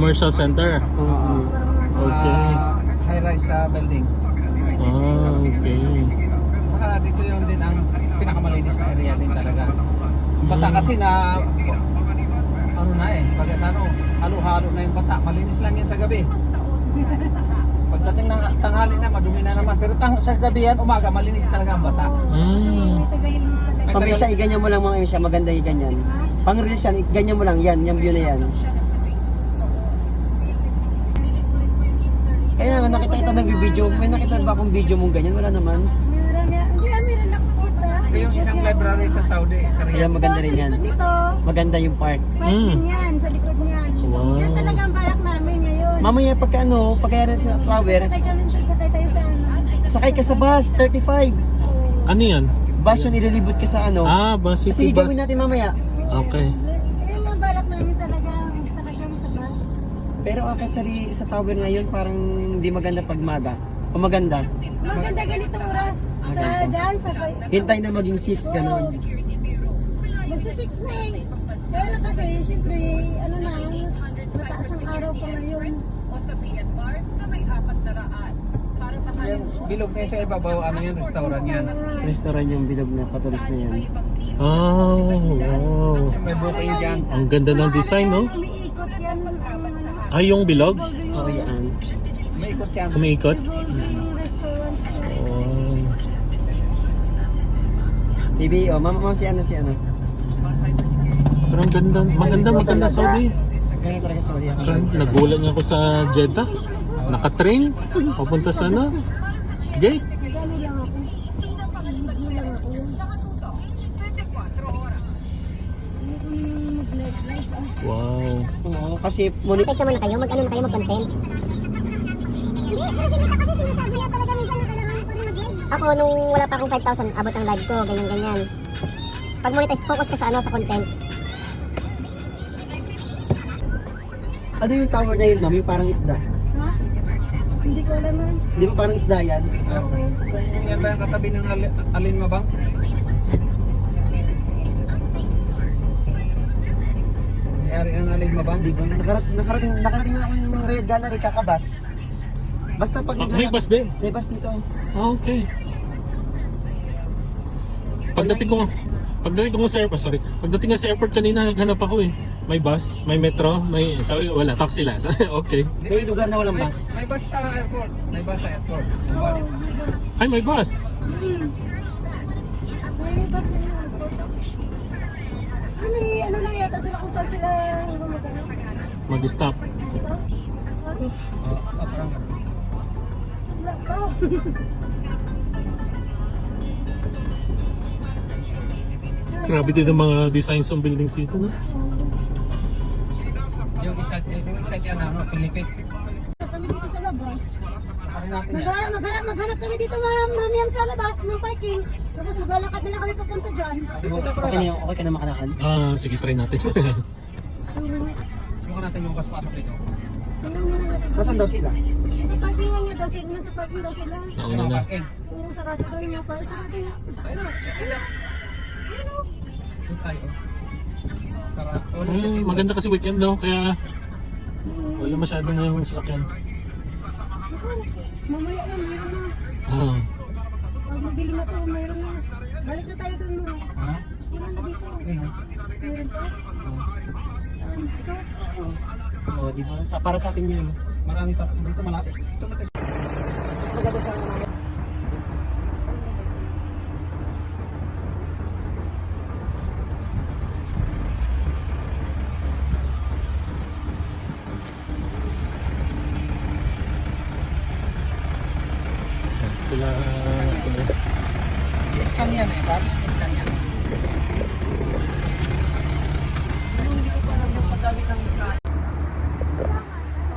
commercial center. Okay. High-rise building. Okay. Saka dito yung din ang pinakamalinis na area din talaga. Bata kasi na ano na pag halo-halo na yung bata, malinis lang yan sa gabi. Pagdating ng tanghali na, madumi na naman. Pero sa gabi yan, umaga, malinis talaga ang bata. Pag-reels siya, iganyan mo lang mga siya, maganda yung ganyan. Pang-reels yan, iganyan mo lang yan, yung view na yan. Kaya nga nakita kita ng video, may nakita ba akong video mong ganyan? Wala naman. Meron nakapost Ito yung isang library sa Saudi, sa Kaya Riyadh. maganda rin yan. Dito, Maganda yung park. park din yan, sa likod niyan. Wow. Yan talaga ang balak namin ngayon. Mamaya pagka rin sa tower, Sakay tayo sa ano. sakay ka sa bus, 35. Ano yan? Bus yun, ililibot ka sa ano. Bus, Kasi city bus. gawin natin mamaya. Okay. Yan ang balak namin talaga, sakay kami sa bus. Pero akit sa tower ngayon, parang hindi maganda pag maga. O maganda. Maganda ganitong oras. Sa dyan, sa Hintay na maging 6, gano'n. Magsa-6 na Kaya lang kasi, siyempre, ano na, mataas ang araw pa ngayon. Yung bilog na sa ibabaw, ano yan, restaurant yan. Restaurant yung bilog na patulis na yan. Oh, wow. May bukay dyan. Ang ganda ng design, no? Umiikot yan. Yung bilog? Oo, yan. May ikot yan. Umiikot? Yung restaurant. Oh. Baby, mama si ano. Pero ang ganda, maganda Saudi. Ganyan talaga sa Maria. Nagulat nga ako sa Jeddah. Naka-train, papunta sa ano? Gate. Nagano lang ako. Nagano lang ako. Wow. Oo, kasi monetize Test naman na kayo, mag-ano na kayo, mag-content. Hindi, pero si Mita kasi sinasabi niya talaga minsan na kailangan ko rin mag-live. Ako, nung wala pa akong 5,000, abot ang live ko, ganyan-ganyan. Pag monetize, focus ka sa ano, sa content. ano yung tower na yun, ma'am? Yung parang isda. Ha? Hindi ko alam man. Di ba parang isda yan? Yan ba yung katabi ng Alin Mabang? May-ari ang Alin Mabang? Di ba? Nakarating na ako yung Red Gallery, kakabas. Basta pag May bus din. May bus dito. Okay. Pagdating ko sa airport, Pagdating nga sa airport kanina, naghanap ako eh. May bus, may metro, wala, taxi lang. Okay. May lugar na walang bus. May bus sa airport. May bus sa airport. May Oo, bus. may bus. Ay, may bus. May bus na yun. May ano lang yata sila kung saan sila magano. Mag-stop. Parang Wala pa. Grabe din ang mga designs ng buildings dito, no? yung isa dyan, Pilipit. Kami dito sa labas. Pakarin natin yan. Maghanap kami dito ma'am sa labas ng parking. Tapos maglalakad na lang kami papunta dyan. Okay ka na makalakad? Sige, try natin. Subukan natin yung pasok dito. Nasaan daw sila? Sa parkingan niya daw sila, nasa parking daw sila. Nauna na. Parking. Oo, sarado daw niya pa. Sarado niya. Doon tayo. Para ulit kasi Maganda kasi weekend, no? Kaya wala masyadong na yung sasakyan. Mamaya na, mayroon na. Pag magdilim na to, mayroon na. Balik na tayo dun mo. Ha? Mayroon na dito. Mayroon pa. Ikaw? Oo, di ba? Para sa atin yun. Marami pa dito malapit. Ito na tayo. Sila... Scan yan Bar. Scan yan.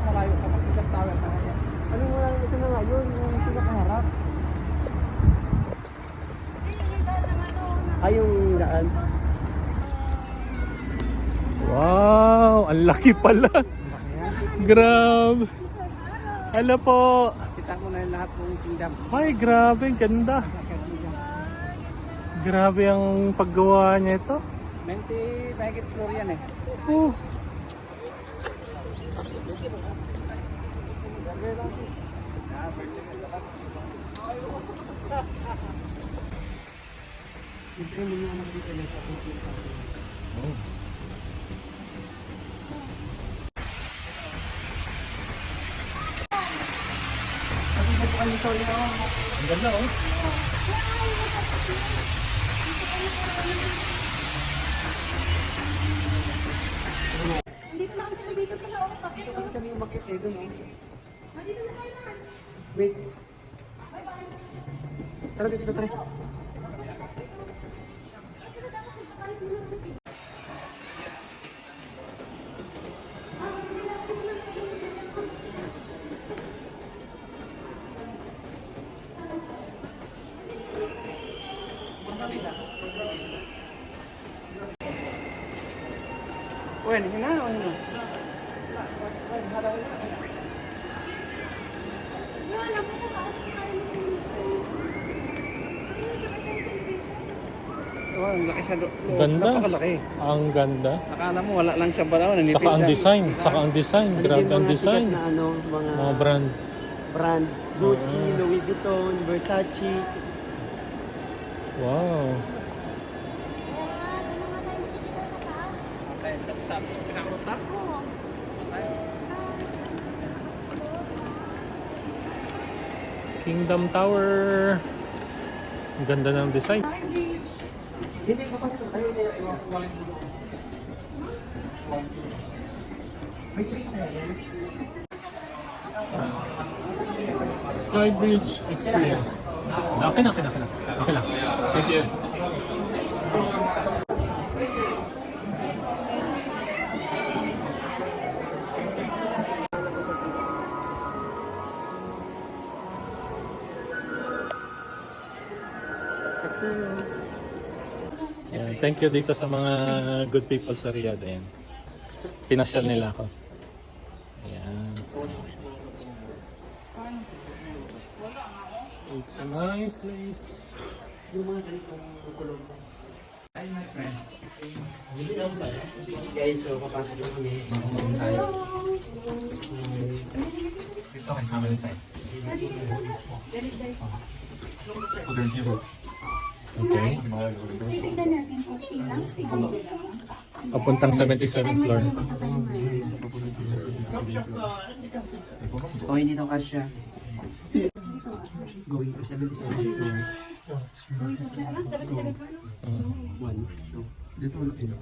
Malayo ka pa. Isang tower na yan. Ano mo lang ito na nga yun, yung pinakaharap. Ay, yung daan. Wow! Ang laki pala! Grabe! Hello po! Kita mo na yung lahat ng kingdom. Ay, grabe! Ang ganda! Grabe ang paggawa niya ito. 90 mahigit floor yan eh. Oh. Ang ganda oh. Kasi kami umakit eh doon. Wait. Tara dito, tara. Uy, ano na? Ano na? Oh, ang laki sa loob. Ganda. Napakalaki. Ang ganda. Akala mo wala lang siya balaw, nanipis Saka ang siya. design. Saka ang design. Grabe ang design. Na ano, Mga brands. brand, Gucci, Louis Vuitton, Versace. Wow. Sa pinakarutak. Kingdom Tower. Ang ganda ng design. Hindi, papasok tayo. May trick na yan. Skybridge Experience. Okay na. Okay lang. Thank you. Yan. Thank you dito sa mga good people sa Riyadh. Ayan. Pinasyal nila ako. Ayan. It's a nice place. Yung mga ganitong kulong. Hi, my friend. Guys, so papasok na kami. Makakaroon tayo. Dito kay family side. Okay. Papuntang 77th floor. Oh, hindi daw kasya. Going to 77th floor. 1, 2. Dito wala ito.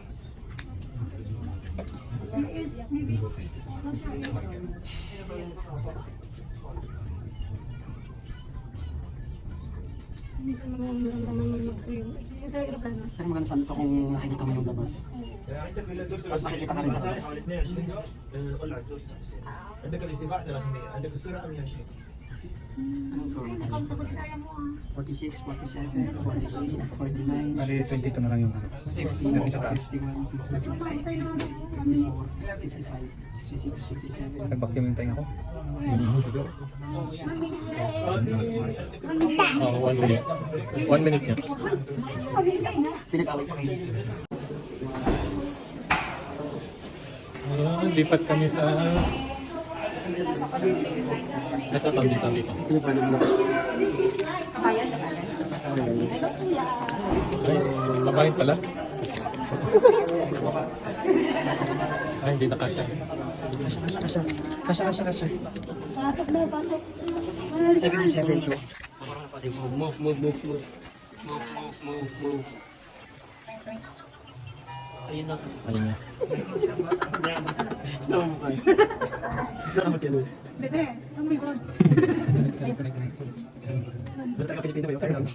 Pero maganda saan ito kung nakikita mo yung labas. Mas nakikita ka rin sa labas. عندك الارتفاع 300 عندك السرعه 120 Anong floor na tayo? 46, 47, 48, 49, Bali, 22 na lang yung 50, 51, 54, 55, 66, 67. nag-vacuum yung tayo ako. Oh, 1 minute. 1 minute yun. Pinag-away pa kayo. Lipat kami sa... Ito, dito. Ano pa naman? Ay, kabahin pala. Ay, hindi na kasya. Kasya. Pasok daw, pasok. 77 to. Move. Ayun na kasi. Ayun na. Sinawa mo kayo. Salamat yan. Bebe, oh my God. Basta ka Pilipino ba yun? Kaya lang.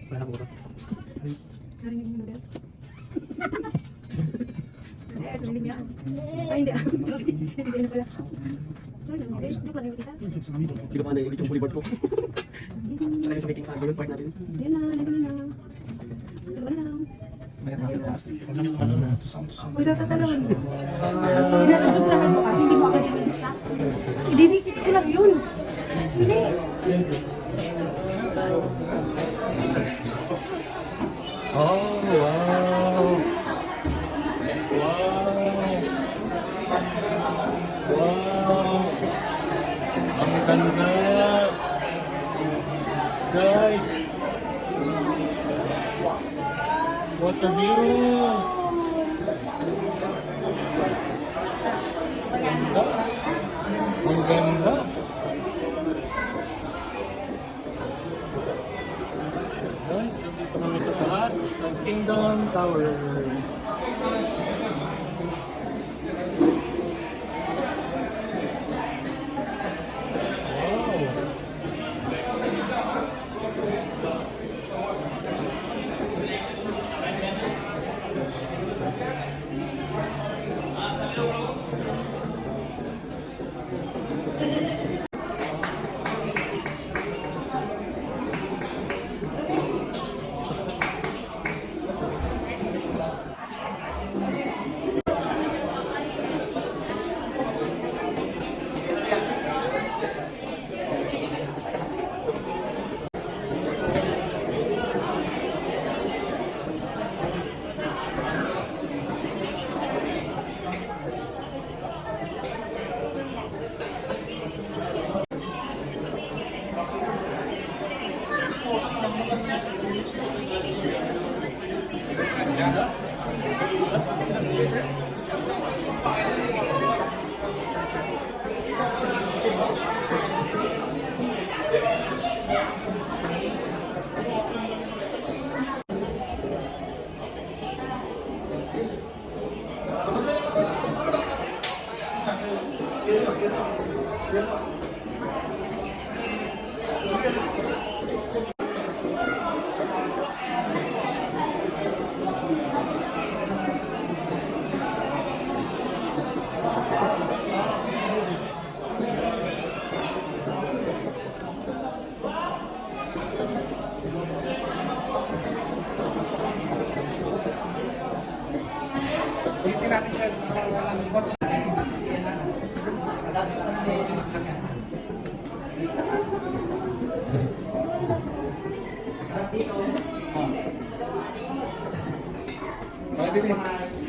Wala na mura. Narinig mo na, guys? Yes, narinig niya. Ay, hindi. Sorry. Hindi na pala. Sorry, hindi pala yung kita. Hindi ko pa na-edit yung bodyboard ko. Saka yung sa making file, yung part natin. Yan na, narinig na. Dalawa na lang. Uy, natatalawin mo. Pinasusuplahan mo kasi hindi mo agad yung lista. Ididikit ko lang yun. Hindi. Oh, wow! Wow! Water view. Ganda. Ang ganda. Guys, dito kami sa taas, sa Kingdom Tower. Wow. Hindi natin sa lang.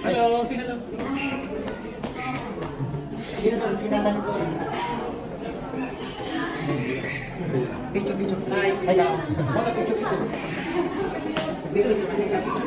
Hello, sino lang? Picture. Ay, ayaw. Picture.